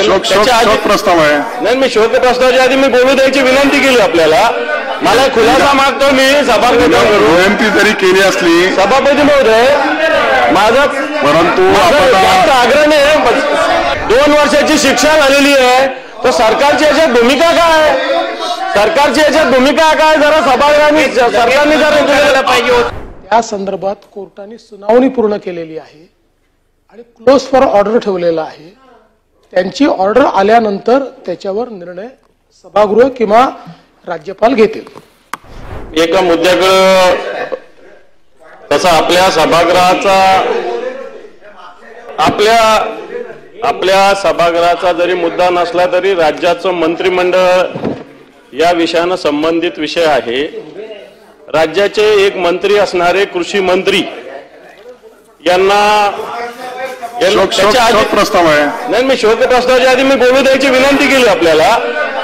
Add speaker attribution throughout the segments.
Speaker 1: शोक प्रस्ताव आहे.
Speaker 2: नाही, मी शोक प्रस्तावाच्या आधी मी बोलू द्यायची विनंती केली आपल्याला. मला खुलासा मागतो मी सभागृहाकडून.
Speaker 1: विनंती जरी केली असली
Speaker 2: सभापती महोदय, माझा
Speaker 1: परंतु
Speaker 2: जास्त आग्रह नाही. 2 वर्षाची शिक्षा झालेली आहे, तर सरकारची याच्यात भूमिका काय? सरकारची याच्यात भूमिका काय? जरा सभागृहाने सरकारने जरा केलं पाहिजे होतं.
Speaker 3: त्या संदर्भात कोर्टाने सुनावणी पूर्ण केलेली आहे आणि क्लोज फॉर ऑर्डर ठेवलेला आहे. त्यांची ऑर्डर आल्यानंतर त्याच्यावर निर्णय सभागृह किंवा राज्यपाल घेतील.
Speaker 2: एका मुद्द्याकडे तसा आपल्या सभागृहाचा जरी मुद्दा नसला तरी राज्याचं मंत्रिमंडळ या विषयानं संबंधित विषय आहे. राज्याचे एक मंत्री असणारे कृषी मंत्री यांना
Speaker 1: शोक प्रस्ताव आहे.
Speaker 2: नाही, मी शोक प्रस्तावाच्या आधी मी बोलू द्यायची विनंती केली आपल्याला.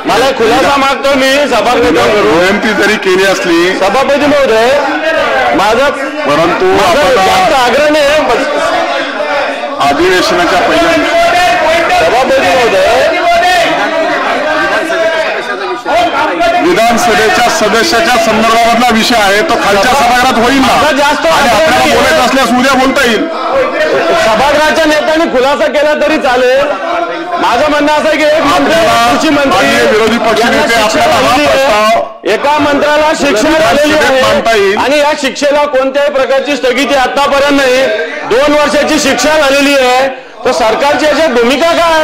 Speaker 2: मला खुलासा मागतो मी सभागृहाकडून.
Speaker 1: विनंती जरी केली असली
Speaker 2: सभापती महोदय, माझा
Speaker 1: परंतु
Speaker 2: जास्त आग्रह नाही.
Speaker 1: अधिवेशनाच्या पहिल्या
Speaker 2: सभापती महोदय,
Speaker 1: विधानसभेच्या सदस्याच्या संदर्भामधला विषय आहे, तो खालच्या सभागृहात होईल ना.
Speaker 2: जास्त
Speaker 1: आणि आपल्याला बोलायचं असल्यास उद्या बोलता येईल.
Speaker 2: सभागृहाच्या नेत्यांनी खुलासा केला तरी चालेल. माझं म्हणणं असं आहे की एक मंत्री कृषी मंत्री
Speaker 1: विरोधी पक्षनेते आपल्याला
Speaker 2: एका मंत्र्याला शिक्षा झालेली आहे आणि या शिक्षेला कोणत्याही प्रकारची स्थगिती आतापर्यंत नाही. 2 वर्षाची शिक्षा झालेली आहे, तर सरकारची याच्यात भूमिका काय?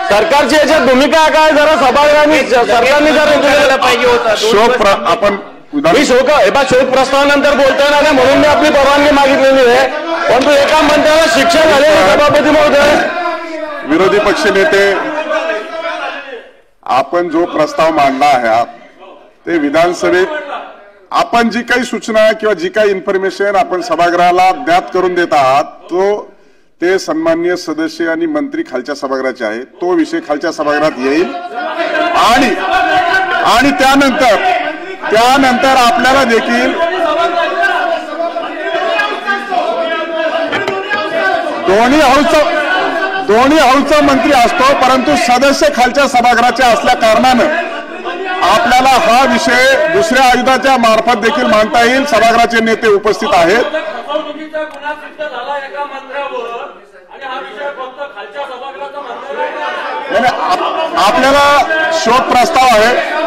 Speaker 2: सरकारची याच्यात भूमिका काय? जरा सभागृहाने सरकारने जरा केलं पाहिजे होतं.
Speaker 1: आपण
Speaker 2: मी शोक प्रस्तावानंतर बोलता येणार नाही म्हणून मी आपली परवानगी मागितलेली आहे. परंतु एका मंत्र्याला शिक्षा झालेली आहे. सभापती महोदय,
Speaker 1: विरोधी पक्ष नेते, आपण जो प्रस्ताव मांडला आहे ते विधानसभेत आपण जी काही सूचना किंवा जी काही इन्फॉर्मेशन आपण सभागृहाला ज्ञात करून देत आहात ते सन्माननीय सदस्य आणि मंत्री खालच्या सभागृहाचे आहेत. तो विषय खालच्या सभागृहात येईल आणि त्यानंतर आपल्याला देखील दोन्ही हाऊसचा मंत्री असतो, परंतु सदस्य खालच्या सभागृहाचे असल्या कारणानं आपल्याला हा विषय दुसऱ्या आयुधाच्या मार्फत देखील मांडता येईल. सभागृहाचे नेते उपस्थित आहेत. आपल्याला शोक प्रस्ताव आहे.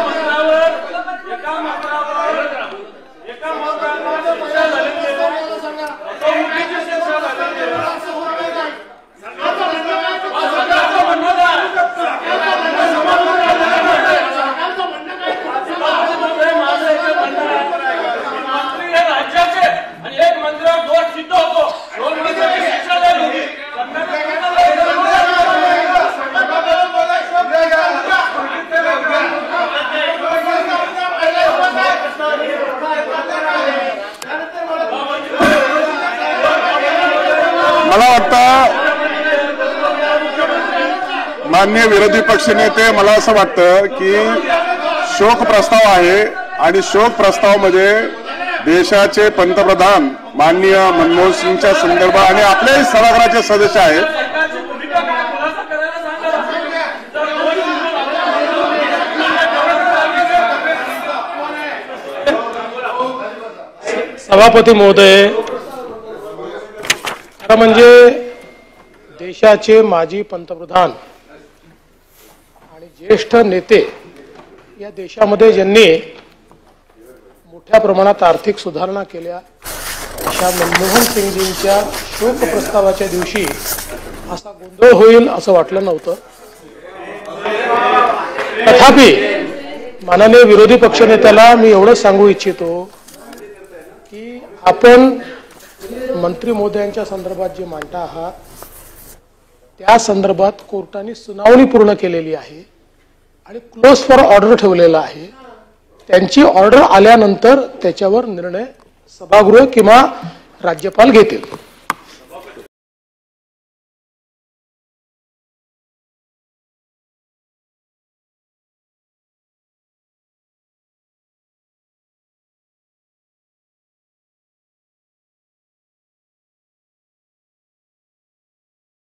Speaker 1: मला वाटतं माननीय विरोधी पक्षनेते, मला असं वाटतं की शोक प्रस्ताव आहे आणि शोक प्रस्तावामध्ये देशाचे पंतप्रधान माननीय मनमोहन सिंगच्या संदर्भात आणि आपल्याही सभागृहाचे सदस्य आहेत.
Speaker 3: सभापती महोदय, खरं म्हणजे देशाचे माजी पंतप्रधान आणि ज्येष्ठ नेते या देशामध्ये ज्यांनी मोठ्या प्रमाणात आर्थिक सुधारणा केल्या अशा मनमोहन सिंगजींच्या शोक प्रस्तावाच्या दिवशी असा गोंधळ होईल असं वाटलं नव्हतं. तथापि माननीय विरोधी पक्षनेत्याला मी एवढंच सांगू इच्छितो की आपण मंत्री महोदयांच्या संदर्भात जे मांडता आहात त्या संदर्भात कोर्टाने सुनावणी पूर्ण केलेली आहे आणि क्लोज फॉर ऑर्डर ठेवलेला आहे. त्यांची ऑर्डर आल्यानंतर त्याच्यावर निर्णय सभागृह किंवा राज्यपाल घेतील.